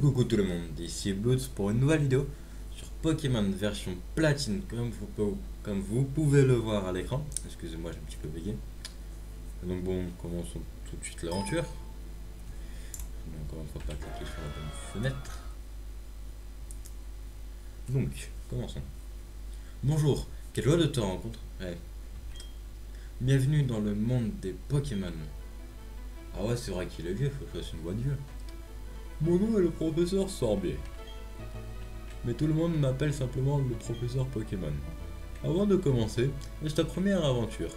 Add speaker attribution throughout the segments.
Speaker 1: Coucou tout le monde, ici Bloods pour une nouvelle vidéo sur Pokémon version platine comme vous pouvez le voir à l'écran. Excusez-moi, j'ai un petit peu bugué. Donc bon, commençons tout de suite l'aventure. Je n'ai encore une fois pas cliqué sur la bonne fenêtre. Donc, commençons. Bonjour, quelle joie de te rencontrer. Bienvenue dans le monde des Pokémon. Ah ouais, c'est vrai qu'il est vieux, faut que je fasse une voix de vieux. Mon nom est le professeur Sorbier. Mais tout le monde m'appelle simplement le professeur Pokémon. Avant de commencer, est-ce ta première aventure?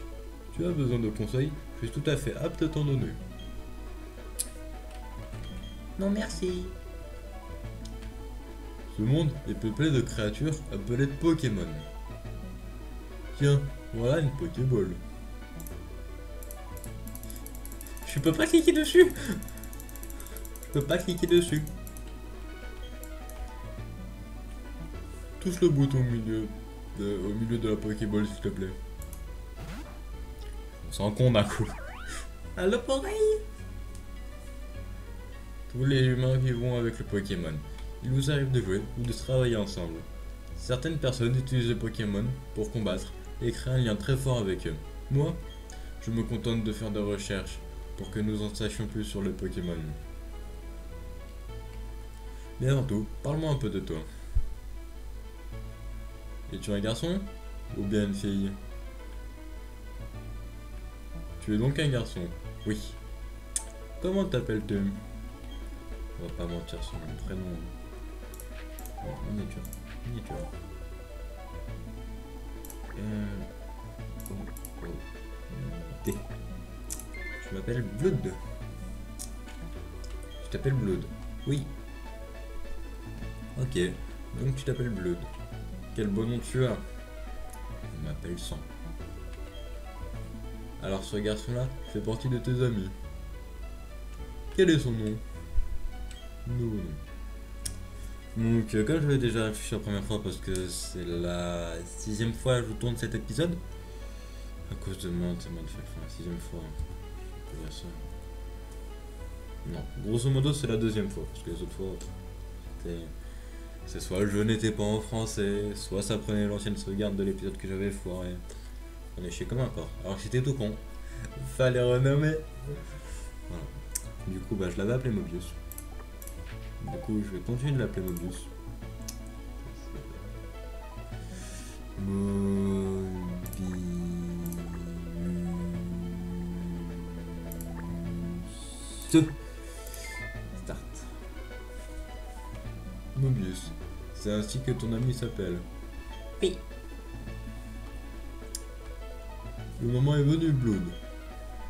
Speaker 1: Tu as besoin de conseils? Je suis tout à fait apte à t'en donner.
Speaker 2: Non merci.
Speaker 1: Ce monde est peuplé de créatures appelées Pokémon. Tiens, voilà une Pokéball.
Speaker 2: Je peux pas cliquer dessus.
Speaker 1: Je peux pas cliquer dessus. Touche le bouton au milieu de la Pokéball s'il te plaît. On sent con d'un coup.
Speaker 2: Allo pareil.
Speaker 1: Tous les humains vivront avec le Pokémon. Il vous arrive de jouer ou de travailler ensemble. Certaines personnes utilisent les Pokémon pour combattre et créer un lien très fort avec eux. Moi, je me contente de faire des recherches pour que nous en sachions plus sur les Pokémon. Mais avant tout, parle-moi un peu de toi. Es-tu un garçon ou bien une fille? Tu es donc un garçon, oui. Comment t'appelles-tu? On va pas mentir sur mon prénom. Miniature. D. Je m'appelle Blood. Tu t'appelles Blood? Oui. Ok, donc tu t'appelles Blood. Quel beau nom tu as? Je m'appelle Sang. Alors ce garçon-là fait partie de tes amis. Quel est son nom? Non. Donc comme je l'ai déjà réfléchi la première fois parce que c'est la 6ème fois que je tourne cet épisode. À cause de maintes fois, 6ème fois. On peut dire ça. Non, grosso modo c'est la 2ème fois parce que les autres fois c'est soit je n'étais pas en français, soit ça prenait l'ancienne sauvegarde de l'épisode que j'avais foiré. On est chier comme un porc. Alors que c'était tout con. Fallait renommer. Voilà. Du coup bah je l'avais appelé Mobius. Du coup je vais continuer de l'appeler Mobius. Mobius. Start. Mobius. C'est ainsi que ton ami s'appelle.
Speaker 2: Oui.
Speaker 1: Le moment est venu, Blood.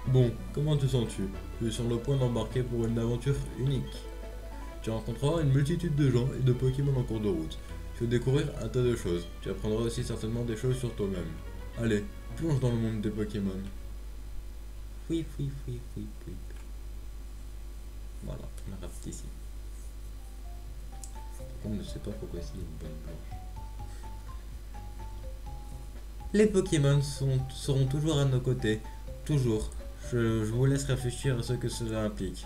Speaker 1: Bon, comment te sens-tu? Tu es sur le point d'embarquer pour une aventure unique. Tu rencontreras une multitude de gens et de Pokémon en cours de route. Tu vas découvrir un tas de choses. Tu apprendras aussi certainement des choses sur toi-même. Allez, plonge dans le monde des Pokémon.
Speaker 2: Oui.
Speaker 1: Voilà, on a rapide ici. On ne sait pas pourquoi ici il y a une bonne blanche.
Speaker 2: Les Pokémon seront toujours à nos côtés. Toujours.
Speaker 1: Je vous laisse réfléchir à ce que cela implique.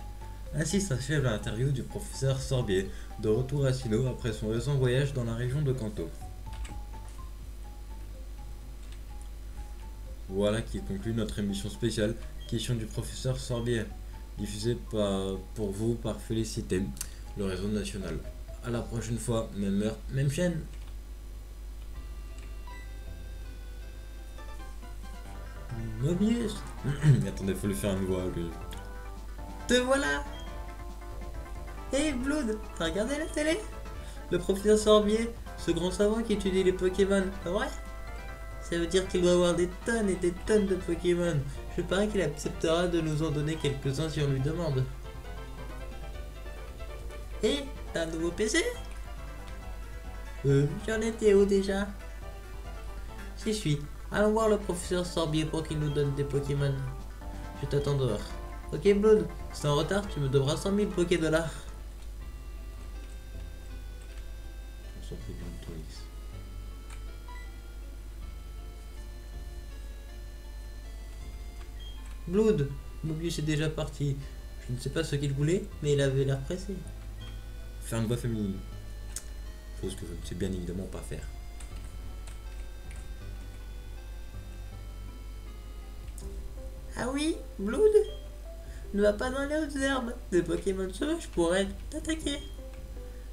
Speaker 2: Ainsi s'achève l'interview du professeur Sorbier, de retour à Sinnoh après son récent voyage dans la région de Kanto.
Speaker 1: Voilà qui conclut notre émission spéciale Question du professeur Sorbier, diffusée pour vous par Félicité, le réseau national. A la prochaine fois, même heure, même chaîne.
Speaker 2: Mobius.
Speaker 1: Attendez, faut lui faire une voix, lui.
Speaker 2: Te voilà. Hey Blood, t'as regardé la télé? Le professeur Sorbier, ce grand savant qui étudie les Pokémon, pas vrai? Ça veut dire qu'il doit avoir des tonnes et des tonnes de Pokémon. Je parie qu'il acceptera de nous en donner quelques-uns si on lui demande. Hé, t'as un nouveau PC? J'en étais où déjà? J'y suis. Allons voir le professeur Sorbier pour qu'il nous donne des Pokémon. Je t'attends dehors. Ok Blood, si t'es en retard, tu me devras 100 000 Poké-dollars.
Speaker 1: On s'en fout du Twix.
Speaker 2: Blood, Mobius est déjà parti. Je ne sais pas ce qu'il voulait, mais il avait l'air pressé.
Speaker 1: faire une voix féminine. Chose que je ne sais bien évidemment pas faire.
Speaker 2: Ah oui, Blood? Ne va pas dans les hautes herbes. Des Pokémon sauvages pourraient t'attaquer.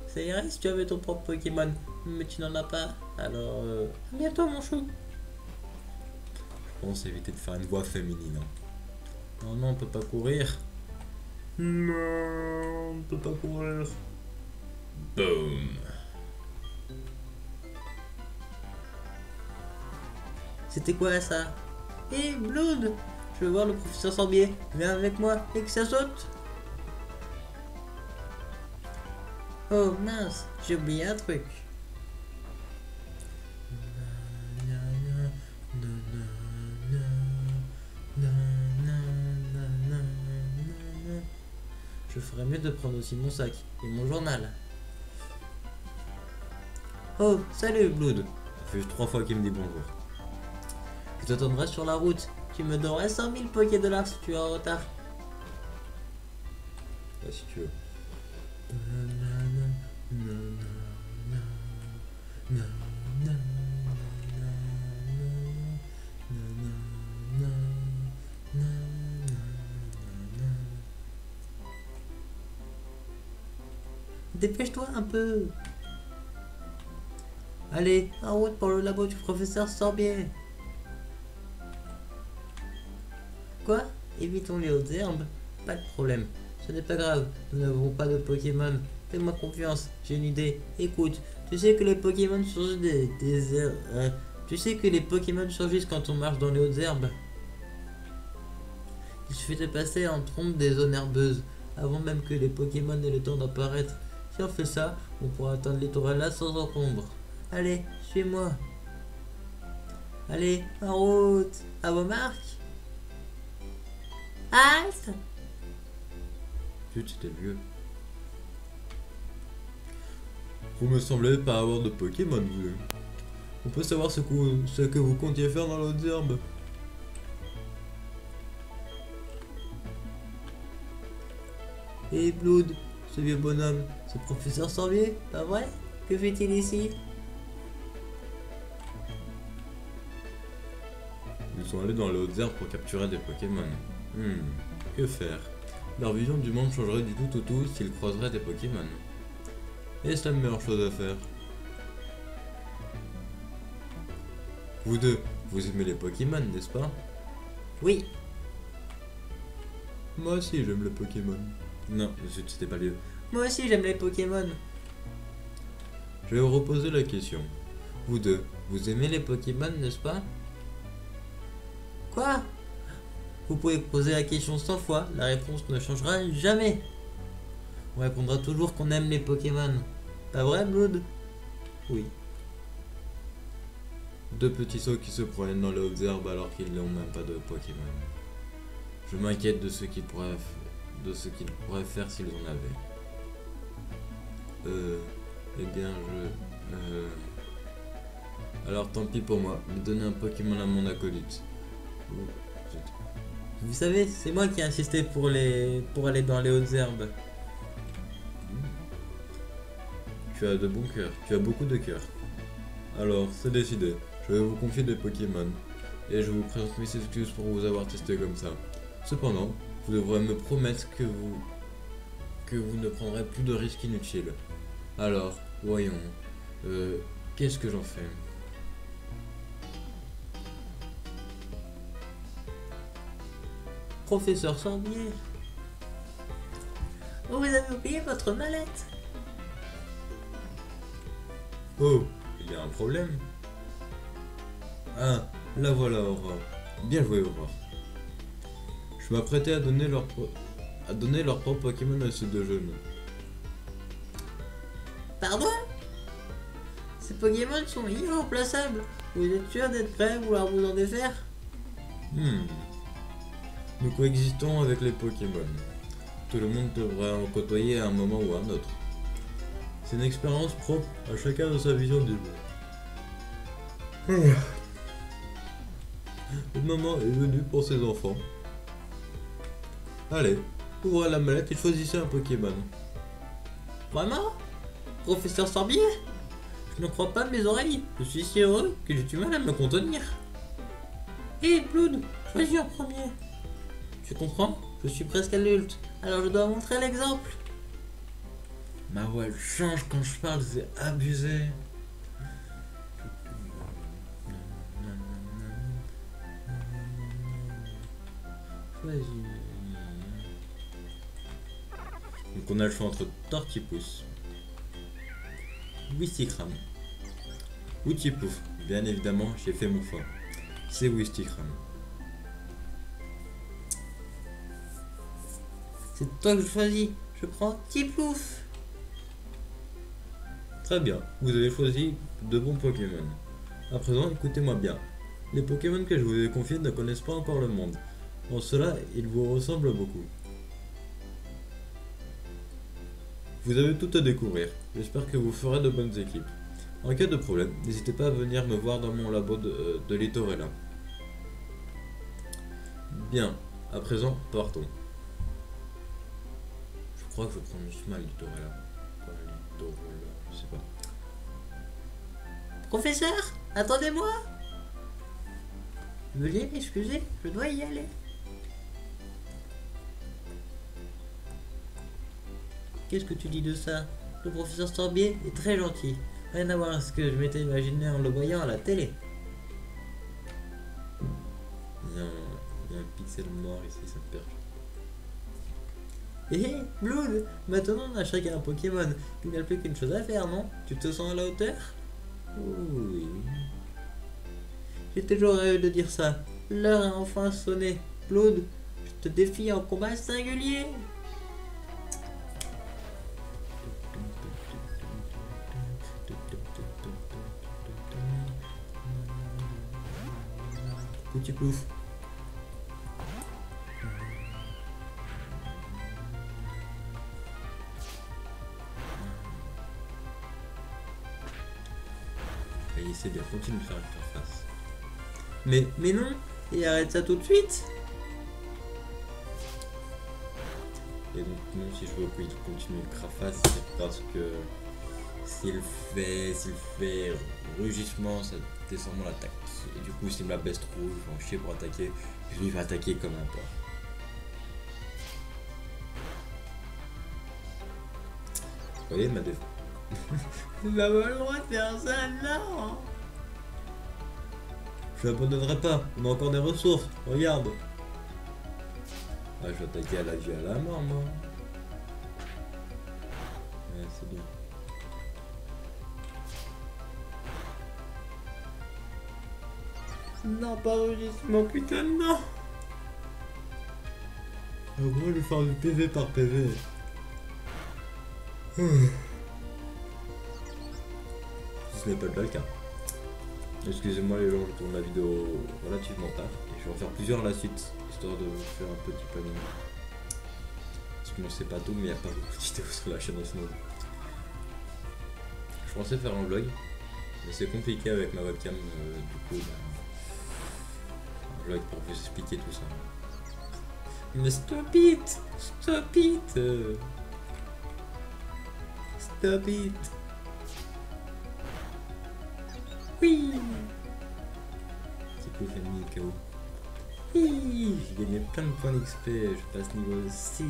Speaker 2: Ça irait si tu avais ton propre Pokémon, mais tu n'en as pas. Alors, à bientôt mon chou.
Speaker 1: Je pense éviter de faire une voix féminine. Hein. Non, non, on peut pas courir. Non, on peut pas courir. Boom.
Speaker 2: C'était quoi ça? Hé, Blood! Je veux voir le professeur Sorbier. Viens avec moi et que ça saute. Oh mince, j'ai oublié un truc. Je ferais mieux de prendre aussi mon sac et mon journal. Oh, salut Blood.
Speaker 1: Ça fait 3 fois qu'il me dit bonjour.
Speaker 2: Je t'attendrai sur la route. Tu me donnerais 100 000 Pokédollars si tu es en retard.
Speaker 1: Là, si tu veux.
Speaker 2: Dépêche-toi un peu. Allez, en route pour le labo du professeur Sorbier. Quoi? Évitons les hautes herbes? Pas de problème. Ce n'est pas grave. Nous n'avons pas de Pokémon. Fais-moi confiance. J'ai une idée. Écoute, tu sais que les Pokémon surgissent des herbes. Tu sais que les Pokémon surgissent quand on marche dans les hautes herbes. Il suffit de passer en trompe des zones herbeuses avant même que les Pokémon aient le temps d'apparaître. Si on fait ça, on pourra atteindre les littoral là sans encombre. Allez, suis-moi. Allez, en route. À vos marques. Halte!
Speaker 1: Zut, c'était vieux. Vous me semblez pas avoir de Pokémon, vous. On peut savoir ce que vous comptiez faire dans l'autre herbe.
Speaker 2: Hé Blood, ce vieux bonhomme, c'est le professeur Sorbier, pas vrai? Que fait-il ici?
Speaker 1: Ils sont allés dans les hautes herbes pour capturer des Pokémon. Que faire? Leur vision du monde changerait du tout au tout s'ils croiseraient des Pokémon. Est-ce la meilleure chose à faire? Vous deux, vous aimez les Pokémon, n'est-ce pas?
Speaker 2: Oui.
Speaker 1: Moi aussi j'aime les Pokémon. Non, c'était pas lieu.
Speaker 2: Moi aussi j'aime les Pokémon.
Speaker 1: Je vais vous reposer la question. Vous deux,
Speaker 2: Vous aimez les Pokémon, n'est-ce pas? Quoi? Vous pouvez poser la question 100 fois, la réponse ne changera jamais. On répondra toujours qu'on aime les Pokémon. Pas vrai, Blood? Oui.
Speaker 1: deux petits sauts qui se promènent dans les hautes herbes alors qu'ils n'ont même pas de Pokémon. Je m'inquiète de ce qu'ils pourraient faire s'ils en avaient. Eh bien, alors tant pis pour moi, me donner un Pokémon à mon acolyte.
Speaker 2: Vous savez, c'est moi qui ai insisté pour aller dans les hautes herbes.
Speaker 1: Tu as de bons cœurs, tu as beaucoup de cœur. Alors, c'est décidé, je vais vous confier des Pokémon, et je vous présente mes excuses pour vous avoir testé comme ça. Cependant, vous devrez me promettre que vous ne prendrez plus de risques inutiles. Alors, voyons, qu'est-ce que j'en fais?
Speaker 2: Professeur Sorbier. Vous avez oublié votre mallette.
Speaker 1: Oh, il y a un problème. Ah, la voilà Aurore. Bien joué Aurore. Je m'apprêtais à donner leur propre Pokémon à ces deux jeunes.
Speaker 2: Pardon? Ces Pokémon sont irremplaçables. Vous êtes sûr d'être prêt à vouloir vous en défaire?
Speaker 1: Nous coexistons avec les Pokémon. Tout le monde devrait en côtoyer à un moment ou à un autre. C'est une expérience propre à chacun de sa vision du monde. Le moment est venu pour ces enfants. Allez, ouvrez la mallette et choisissez un Pokémon.
Speaker 2: Vraiment? Professeur Sorbier? Je ne crois pas mes oreilles. Je suis si heureux que j'ai du mal à me contenir. Hé, Blood, choisis en premier. Tu comprends? Je suis presque adulte, alors je dois montrer l'exemple.
Speaker 1: Ma voix elle change quand je parle, c'est abusé.
Speaker 2: Choisis.
Speaker 1: Donc on a le choix entre Tortipousse, Wistikram, Wutipouf. Bien évidemment, j'ai fait mon choix. C'est Wistikram.
Speaker 2: C'est toi que je choisis. Je prends Tiplouf.
Speaker 1: Très bien, vous avez choisi de bons Pokémon. À présent, écoutez-moi bien. Les Pokémon que je vous ai confiés ne connaissent pas encore le monde. En cela, ils vous ressemblent beaucoup. Vous avez tout à découvrir. J'espère que vous ferez de bonnes équipes. En cas de problème, n'hésitez pas à venir me voir dans mon labo de Littorella. Bien, à présent, partons. Je crois que je prononce mal Littorella. Pas Littorella, je sais pas.
Speaker 2: Professeur, attendez-moi. Veuillez m'excuser, je dois y aller. Qu'est-ce que tu dis de ça? Le professeur Sorbier est très gentil. Rien à voir avec ce que je m'étais imaginé en le voyant à la télé.
Speaker 1: Il y a un pixel mort ici, ça me perturbe.
Speaker 2: Hé, Blood, maintenant on a chacun un Pokémon. Il n'y a plus qu'une chose à faire, non? Tu te sens à la hauteur?
Speaker 1: Oui.
Speaker 2: J'ai toujours rêvé de dire ça. L'heure a enfin sonné. Blood, je te défie en combat singulier.
Speaker 1: Petit plouf. Et c'est bien, continue de faire une interface.
Speaker 2: Mais non, et arrête ça tout de suite.
Speaker 1: Et donc non, si je veux qu'il continue le crafasse, c'est parce que s'il fait rugissement, ça descend mon attaque. Et du coup, s'il me la baisse trop, je vais en chier pour attaquer. Je lui vais attaquer comme un porc. Vous voyez ma défense.
Speaker 2: Tu n'as pas le droit de faire ça, non.
Speaker 1: Je l'abandonnerai pas, on a encore des ressources, regarde. Ah, je vais attaquer à la vie à la mort, moi. Ouais, c'est bien.
Speaker 2: Non, pas rugissement, putain, non.
Speaker 1: Moi, je vais faire du PV par PV. Ce n'est pas le cas. Excusez-moi les gens, je tourne la vidéo relativement tard. Et je vais en faire plusieurs à la suite, histoire de faire un petit planning. Parce que moi c'est pas tout, mais il n'y a pas beaucoup de vidéos sur la chaîne en ce moment. Je pensais faire un vlog, mais c'est compliqué avec ma webcam, du coup, un vlog pour vous expliquer tout ça.
Speaker 2: Mais stop it. Stop it. Stop it. Oui.
Speaker 1: C'est cool, j'ai mis KO.
Speaker 2: Oui.
Speaker 1: J'ai gagné plein de points d'XP, je passe niveau 6.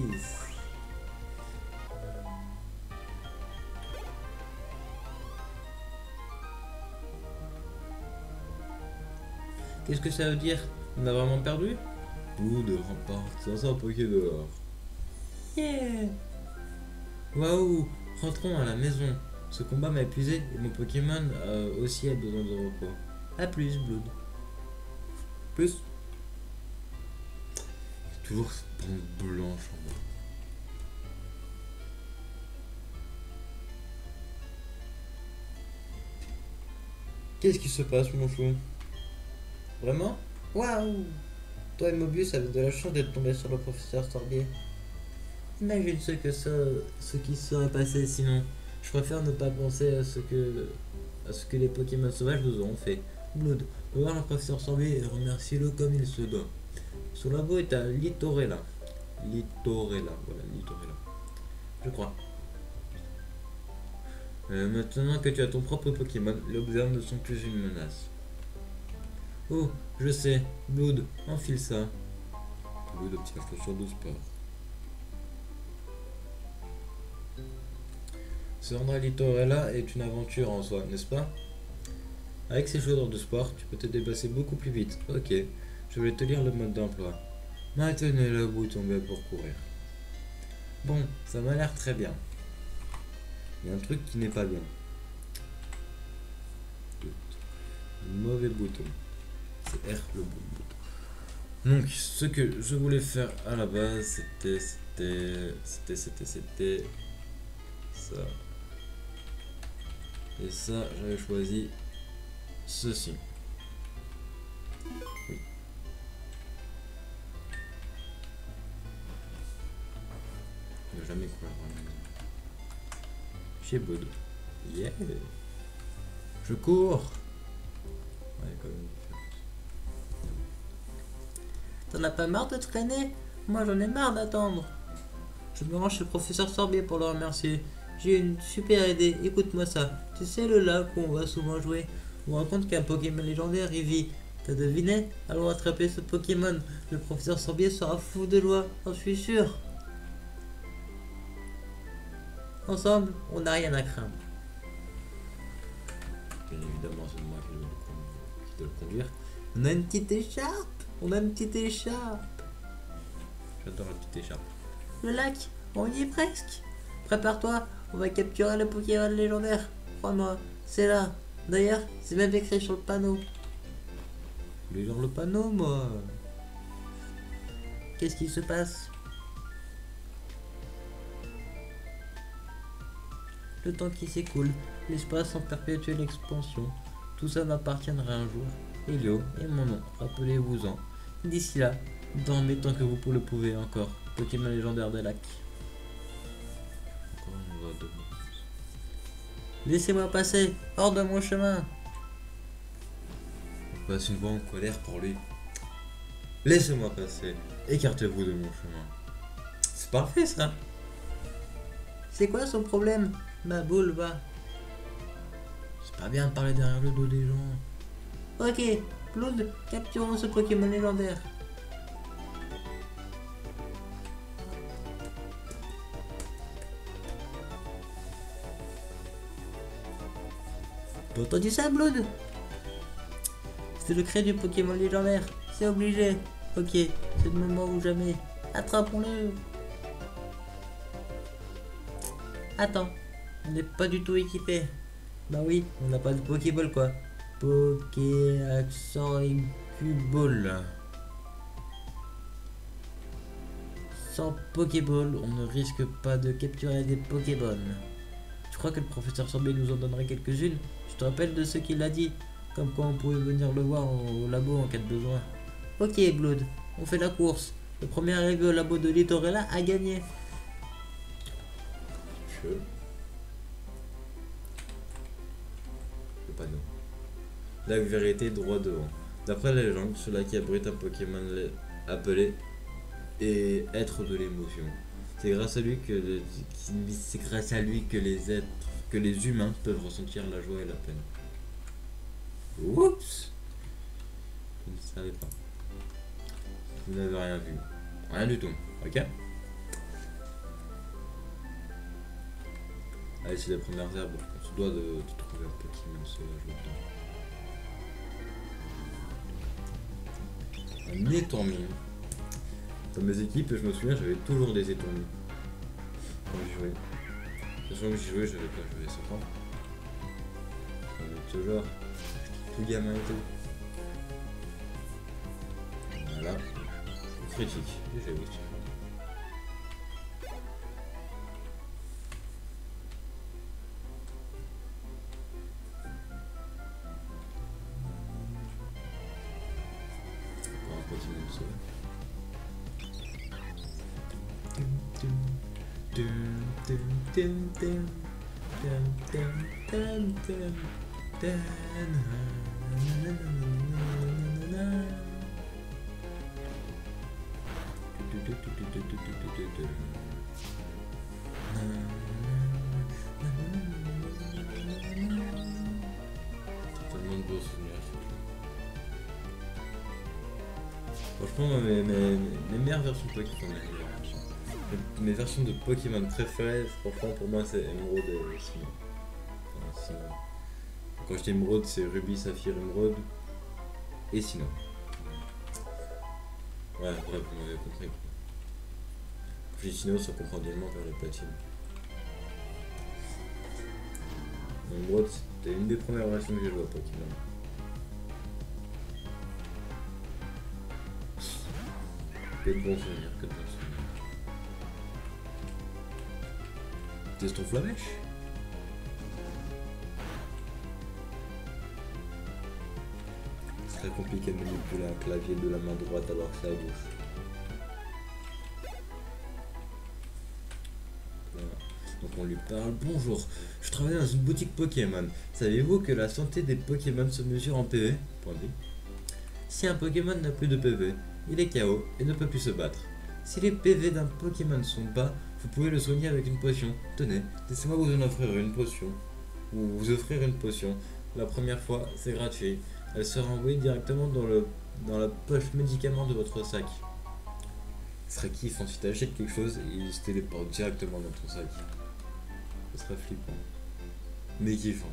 Speaker 2: Qu'est-ce que ça veut dire? On a vraiment perdu?
Speaker 1: Bout de remporte, 500 Poké dehors.
Speaker 2: Yeah. Waouh. Rentrons à la maison. Ce combat m'a épuisé et mon Pokémon aussi a besoin de repos. A plus, Blood.
Speaker 1: Plus. Toujours cette bande blanche en bas.
Speaker 2: Qu'est-ce qui se passe, mon chou? Vraiment? Waouh! Toi et Mobius avez de la chance d'être tombés sur le professeur Sorbier. Imagine ce qui serait passé sinon. Je préfère ne pas penser à ce que les Pokémon sauvages nous auront fait. Blood, va voir le professeur Sorbier et remercie-le comme il se doit. Son labo est à Littorella.
Speaker 1: Littorella, voilà, Littorella.
Speaker 2: Je crois.
Speaker 1: Maintenant que tu as ton propre Pokémon, les Observes ne sont plus une menace. Oh, je sais, Blood, enfile ça. Blood obtient chaussure de sport. Se rendre à Littorella est une aventure en soi, n'est-ce pas? Avec ces chaussures de sport, tu peux te dépasser beaucoup plus vite. Ok, je vais te lire le mode d'emploi. Maintenez le bouton B pour courir. Bon, ça m'a l'air très bien. Il y a un truc qui n'est pas bien. Mauvais bouton. C'est R le bon bouton. Donc, ce que je voulais faire à la base, c'était ça. Et ça, j'avais choisi ceci. Oui. Ne jamais courir à la maison. Chez Blood. Yeah. Je cours. Ouais, quand même une différence.
Speaker 2: T'en as pas marre de traîner? Moi j'en ai marre d'attendre. Je me rends chez le professeur Sorbier pour le remercier. J'ai une super idée, écoute-moi ça. Tu sais le lac où on va souvent jouer? On me raconte qu'un Pokémon légendaire y vit. T'as deviné? Allons attraper ce Pokémon. Le professeur Sorbier sera fou de joie, j'en suis sûr. Ensemble, on n'a rien à craindre.
Speaker 1: Bien évidemment, c'est moi qui dois le conduire.
Speaker 2: On a une petite écharpe. On a une petite écharpe.
Speaker 1: J'adore la petite écharpe.
Speaker 2: Le lac, on y est presque. Prépare-toi, on va capturer le Pokémon légendaire. Crois-moi, c'est là. D'ailleurs, c'est même écrit sur le panneau.
Speaker 1: Je vais lire le panneau, moi.
Speaker 2: Qu'est-ce qui se passe? Le temps qui s'écoule, l'espace en perpétuelle expansion. Tout ça m'appartiendra un jour. Helio et mon nom, rappelez-vous-en. D'ici là, dormez tant que vous le pouvez encore. Pokémon légendaire des lacs.
Speaker 1: Encore une voix de...
Speaker 2: Laissez-moi passer, hors de mon chemin.
Speaker 1: On passe une voix en colère pour lui. Laissez-moi passer. Écartez-vous de mon chemin. C'est parfait, ça.
Speaker 2: C'est quoi son problème? Ma boule va.
Speaker 1: C'est pas bien de parler derrière le dos des gens.
Speaker 2: Ok, Blood, capturons ce Pokémon légendaire. T'as entendu ça, Blood? C'est le cri du Pokémon légendaire, c'est obligé. Ok, c'est le moment ou jamais. Attrapons-le. Attends, on n'est pas du tout équipé. Bah oui, on n'a pas de Pokéball quoi. Poké accent Incuball. Sans Pokéball, on ne risque pas de capturer des Pokémon. Tu crois que le professeur Sorbier nous en donnerait quelques-unes? Je te rappelle de ce qu'il a dit, comme quoi on pouvait venir le voir au labo en cas de besoin. Ok Blood, on fait la course. Le premier arrivé au labo de Littorella a gagné.
Speaker 1: Le panneau. La vérité droit devant. D'après la légende, cela qui abrite un Pokémon appelé et être de l'émotion. C'est grâce à lui que les humains peuvent ressentir la joie et la peine. Oups. Je ne savais pas. Vous n'avez rien vu. Rien du tout. Ok. Allez, c'est les premières herbes. On se doit de trouver un Pokémon sauvage là-dedans. Un étourmi. Dans mes équipes, je me souviens, j'avais toujours des étourmis. Quand j'y jouais. De toute façon, j'y jouais, j'avais pas joué ça. Avec ce genre. Tout gamin et tout. Voilà. Critique. Et j'ai réussi. Encore un Pokémon sauvage. beaux souvenirs. Franchement, moi, mes meilleures versions de Pokémon, mes versions de Pokémon préférées, franchement, pour moi, c'est Emeraude et Sinnoh. Enfin, Sinnoh. Quand je dis Emeraude, c'est Ruby, Saphir, Emeraude et Sinnoh. Ouais, bref, vous m'avez compris. Quand je dis Sinnoh, ça comprend également vers les platines. Emeraude, c'était une des premières versions que j'ai joué à Pokémon. Que de bons souvenirs, que de bons souvenirs. Teste ton flamèche. C'est très compliqué de manipuler un clavier de la main droite alors que c'est à gauche. Voilà. Donc on lui parle. Bonjour, je travaille dans une boutique Pokémon. Savez-vous que la santé des Pokémon se mesure en PV? Si un Pokémon n'a plus de PV, il est KO et ne peut plus se battre. Si les PV d'un Pokémon sont bas, vous pouvez le soigner avec une potion. Tenez, laissez-moi vous en offrir une potion. Ou vous offrir une potion. La première fois, c'est gratuit. Elle sera envoyée directement dans la poche médicament de votre sac. Ce serait kiffant si t'achètes quelque chose et il se téléporte directement dans ton sac. Ce serait flippant. Mais kiffant.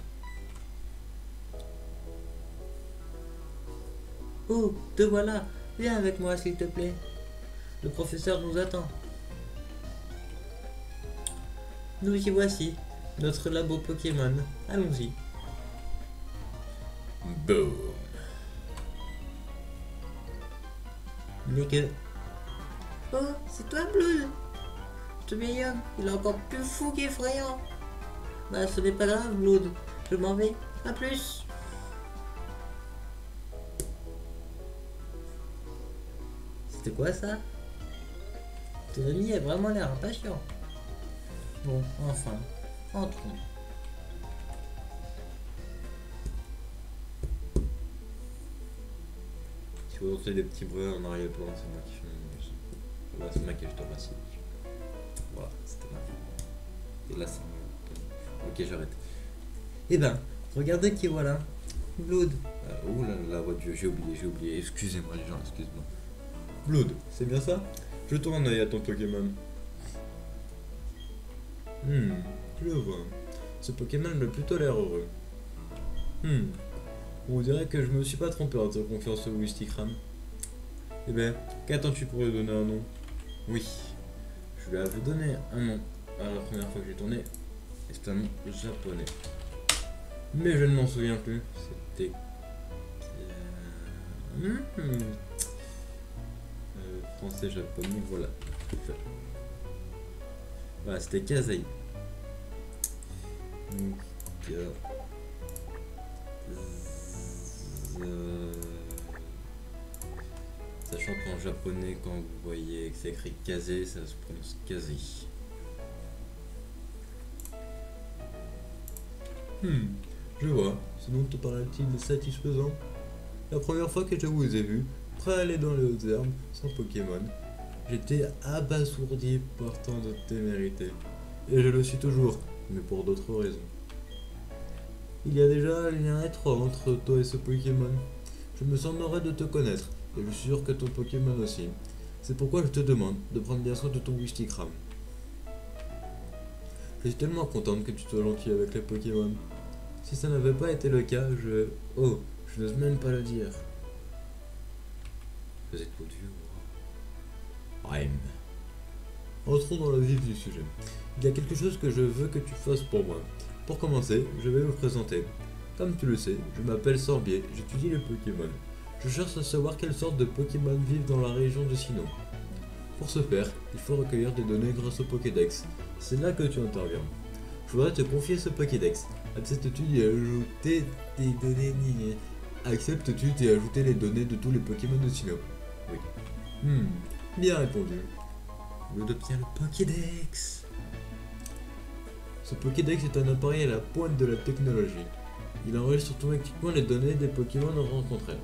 Speaker 2: Oh, te voilà. Viens avec moi, s'il te plaît. Le professeur nous attend. Nous y voici. Notre labo Pokémon. Allons-y.
Speaker 1: Boom.
Speaker 2: Mais que... Oh, c'est toi, Blood. Ce vieil homme, il est encore plus fou qu'effrayant. Bah, ce n'est pas grave, Blood. Je m'en vais. À plus. C'était quoi ça? Ton ami a vraiment l'air impatient. Bon, enfin, entrons.
Speaker 1: Si vous entendez des petits bruits en arrière-plan, c'est moi qui fais mon musique. Voilà, c'est moi qui je te remercie. Voilà, c'était ma vie. Et là, c'est mieux. Ok, j'arrête.
Speaker 2: Eh ben, regardez qui voilà. Blood.
Speaker 1: Ouh là là, ouais, j'ai oublié. Excusez-moi les gens, excusez-moi. Blood, c'est bien ça? Jetons un œil à ton Pokémon. Je le vois. Ce Pokémon me plutôt l'air heureux. On dirait que je me suis pas trompé en te confiant ce Wistikram. Eh ben, qu'attends-tu pour lui donner un nom? Oui, je lui avais donné un nom la première fois que j'ai tourné. Et c'est un nom japonais. Mais je ne m'en souviens plus. C'était... français, japonais, voilà. Voilà, c'était Kazai. Donc, sachant qu'en japonais, quand vous voyez que c'est écrit Kazé, ça se prononce Kazé. Je vois. Ce nom te paraît-il satisfaisant? La première fois que je vous ai vu, prêt à aller dans les hautes herbes, sans Pokémon, j'étais abasourdi par tant de témérité. Et je le suis toujours, mais pour d'autres raisons. Il y a déjà un lien étroit entre toi et ce Pokémon. Je me semblerais de te connaître, et je suis sûr que ton Pokémon aussi. C'est pourquoi je te demande de prendre bien soin de ton Wistikram. Je suis tellement contente que tu sois gentil avec les Pokémon. Si ça n'avait pas été le cas, Oh, je n'ose même pas le dire. Vous êtes beau Dieu. Rhyme. Entrons dans le vif du sujet. Il y a quelque chose que je veux que tu fasses pour moi. Pour commencer, je vais me présenter. Comme tu le sais, je m'appelle Sorbier, j'étudie les Pokémon. Je cherche à savoir quelle sorte de Pokémon vivent dans la région de Sinnoh. Pour ce faire, il faut recueillir des données grâce au Pokédex. C'est là que tu interviens. Je voudrais te confier ce Pokédex. Acceptes-tu d'y ajouter des données liées? Acceptes-tu d'y ajouter les données de tous les Pokémon de Sinnoh? Oui. Bien répondu. Je obtiens le Pokédex. Ce Pokédex est un appareil à la pointe de la technologie. Il enregistre automatiquement les données des Pokémon rencontrés.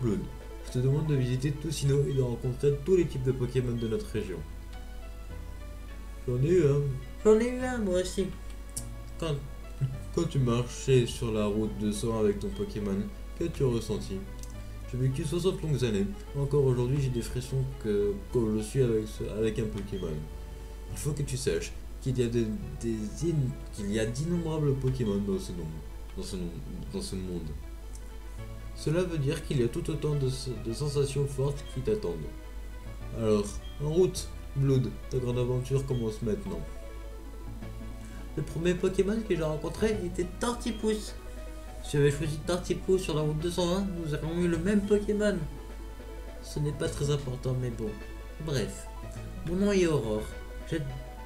Speaker 1: Blood, je te demande de visiter tout Sinnoh et de rencontrer tous les types de Pokémon de notre région. J'en ai eu un.
Speaker 2: J'en ai eu un, moi aussi.
Speaker 1: Quand tu marchais sur la route de sang avec ton Pokémon, Qu'as-tu ressenti? J'ai vécu 60 longues années. Encore aujourd'hui, j'ai des frissons comme je suis avec un Pokémon. Il faut que tu saches qu'il y a qu'il y a d'innombrables Pokémon dans ce monde. Cela veut dire qu'il y a tout autant de sensations fortes qui t'attendent. Alors, en route, Blood, ta grande aventure commence maintenant.
Speaker 2: Le premier Pokémon que j'ai rencontré était Tortipousse. Si j'avais choisi Tortipousse sur la route 220, nous aurions eu le même Pokémon. Ce n'est pas très important, mais bon. Bref, mon nom est Aurore.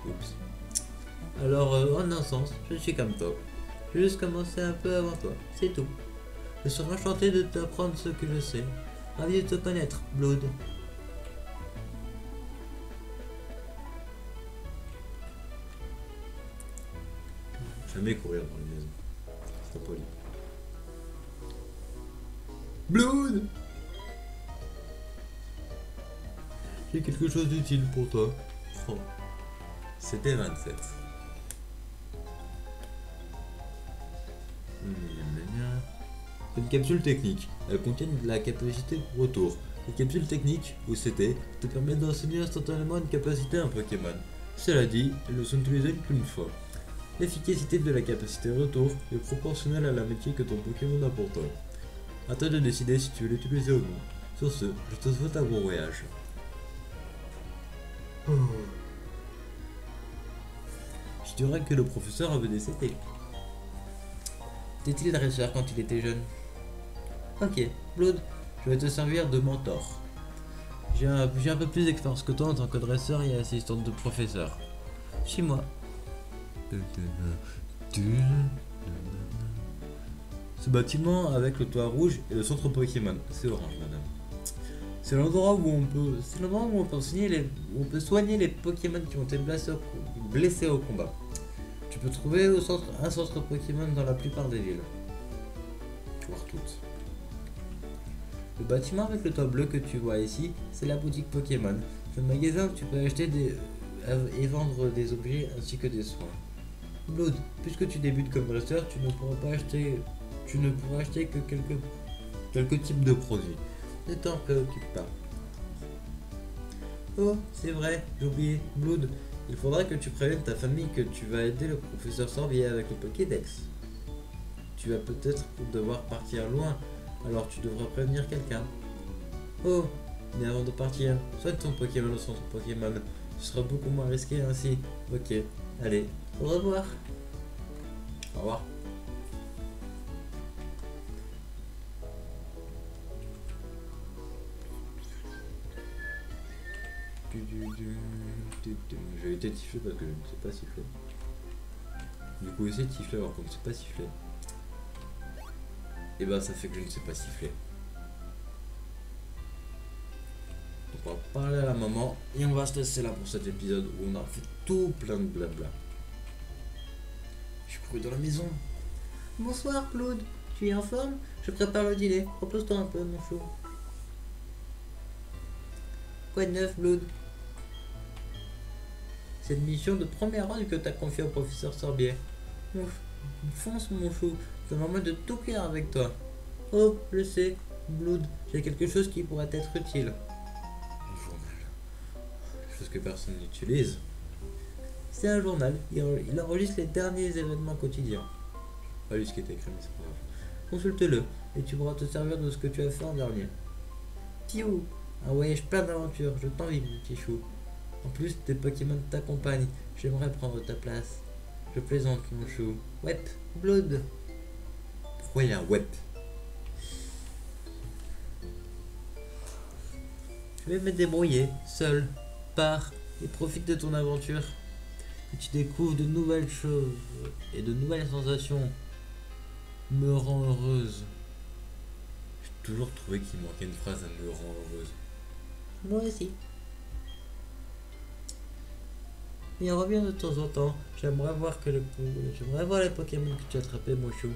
Speaker 2: Oups. Alors, en un sens, je suis comme toi. J'ai juste commencé un peu avant toi, c'est tout. Je serais enchanté de t'apprendre ce que je sais. Ravi de te connaître, Blood.
Speaker 1: Jamais courir dans les maisons. C'est pas poli. Blood! J'ai quelque chose d'utile pour toi. Oh. C'était 27. C'est une capsule technique. Elle contient de la capacité de retour. Les capsules techniques, ou CT, te permettent d'enseigner instantanément une capacité à un Pokémon. Cela dit, elles ne sont utilisées qu'une fois. L'efficacité de la capacité retour est proportionnelle à la métier que ton Pokémon a pour toi. A toi de décider si tu veux l'utiliser ou non. Sur ce, je te souhaite un bon voyage. Je dirais que le professeur avait des CT.
Speaker 2: Était-il dresseur quand il était jeune? Ok, Blood, je vais te servir de mentor. J'ai un peu plus d'expérience que toi en tant que dresseur et assistante de professeur. Suis-moi.
Speaker 1: Ce bâtiment avec le toit rouge est le centre Pokémon. C'est orange, madame. C'est l'endroit où on peut soigner les Pokémon qui ont été blessés au combat. Tu peux trouver un centre Pokémon dans la plupart des villes. Voire toutes. Le bâtiment avec le toit bleu que tu vois ici, c'est la boutique Pokémon. C'est un magasin où tu peux acheter et vendre des objets ainsi que des soins.
Speaker 2: Blood, puisque tu débutes comme dresseur, tu ne pourras acheter que quelques types de produits. Ne t'en préoccupe pas. Oh, c'est vrai, j'ai oublié. Blood, il faudra que tu préviennes ta famille que tu vas aider le professeur Sorbier avec le Pokédex. Tu vas peut-être devoir partir loin, alors tu devras prévenir quelqu'un. Oh, mais avant de partir, soigne ton Pokémon au centre Pokémon. Ce sera beaucoup moins risqué ainsi. Ok, allez, au revoir.
Speaker 1: Au revoir. J'ai été sifflé parce que je ne sais pas siffler. Du coup, essayer de siffler alors qu'on ne sait pas siffler. Et bah, ça fait que je ne sais pas siffler. Donc, on va parler à la maman et on va se laisser là pour cet épisode où on a fait tout plein de blabla. J'ai couru dans la maison.
Speaker 2: Bonsoir Claude, tu es en forme? Je prépare le dîner, repose-toi un peu mon chou. Quoi de neuf Blood? Cette mission de première rang que t'as confiée au professeur Sorbier. Ouf, fonce mon chou, je me permets de tout faire avec toi. Oh, je sais, Blood, j'ai quelque chose qui pourrait être utile.
Speaker 1: Un journal. Quelque chose que personne n'utilise.
Speaker 2: C'est un journal, il enregistre les derniers événements quotidiens.
Speaker 1: Pas lu ce qui était écrit, mais c'est pas grave.
Speaker 2: Consulte-le, et tu pourras te servir de ce que tu as fait en dernier. Piou, un voyage plein d'aventures, je t'envie mon petit chou. En plus, tes Pokémon t'accompagnent, j'aimerais prendre ta place. Je plaisante mon chou. Wep, Blood.
Speaker 1: Pourquoi il y a un web?
Speaker 2: Je vais me débrouiller, seul. Pars et profite de ton aventure. Que tu découvres de nouvelles choses et de nouvelles sensations. Me rend heureuse.
Speaker 1: J'ai toujours trouvé qu'il manquait une phrase à me rend heureuse.
Speaker 2: Moi aussi. Mais reviens de temps en temps. J'aimerais voir les Pokémon que tu as attrapés, mon chou.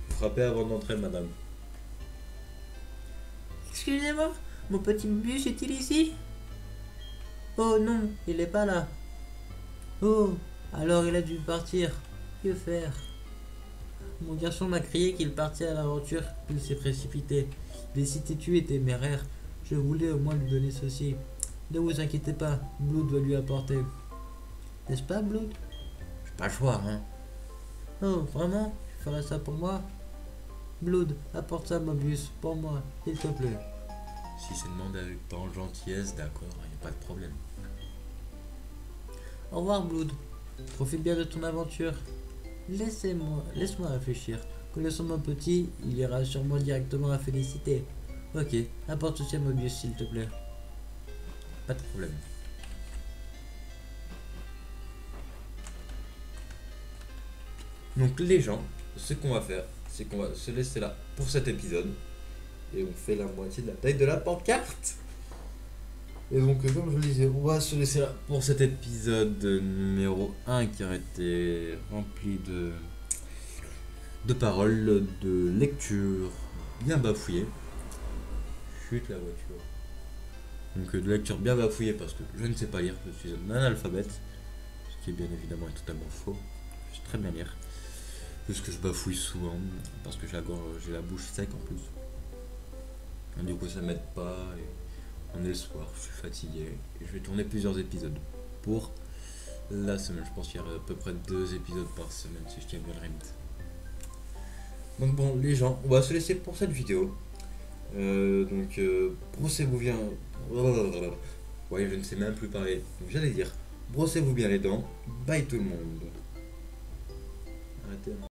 Speaker 1: Frappez avant d'entrer, madame.
Speaker 2: Excusez-moi, mon petit bus est-il ici? Oh non, il est pas là. Oh, alors il a dû partir. Que faire? Mon garçon m'a crié qu'il partait à l'aventure, qu'il s'est précipité. Les si têtu et téméraire. Je voulais au moins lui donner ceci. Ne vous inquiétez pas, Blood va lui apporter. N'est-ce pas, Blood?
Speaker 1: J'ai pas le choix, hein.
Speaker 2: Oh, vraiment? Tu ferais ça pour moi? Blood, apporte ça, Mobius, pour moi, s'il te plaît.
Speaker 1: Si c'est demandé avec tant de gentillesse, d'accord, y a pas de problème.
Speaker 2: Au revoir, Blood. Profite bien de ton aventure. Laisse-moi réfléchir. Connaissant mon petit, il ira sûrement directement à Félicité. Ok, apporte ceci à Mobius, s'il te plaît.
Speaker 1: Pas de problème. Donc les gens, ce qu'on va faire, c'est qu'on va se laisser là pour cet épisode. Et on fait la moitié de la taille de la pancarte. Et donc comme je le disais, on va se laisser là pour cet épisode numéro 1 qui aurait été rempli de paroles, de lecture bien bafouillée. Chute la voiture. Donc de lecture bien bafouillée parce que je ne sais pas lire, je suis un analphabète. Ce qui est bien évidemment est totalement faux. Je sais très bien lire. Juste que je bafouille souvent parce que j'ai la bouche sec en plus. Et du coup ça m'aide pas. Et on est le soir, je suis fatigué. Et je vais tourner plusieurs épisodes pour la semaine. Je pense qu'il y aura à peu près 2 épisodes par semaine si je tiens bien le rythme. Donc bon les gens, on va se laisser pour cette vidéo. Brossez-vous bien. Ouais, je ne sais même plus parler. Donc j'allais dire, brossez-vous bien les dents. Bye tout le monde. Arrêtez.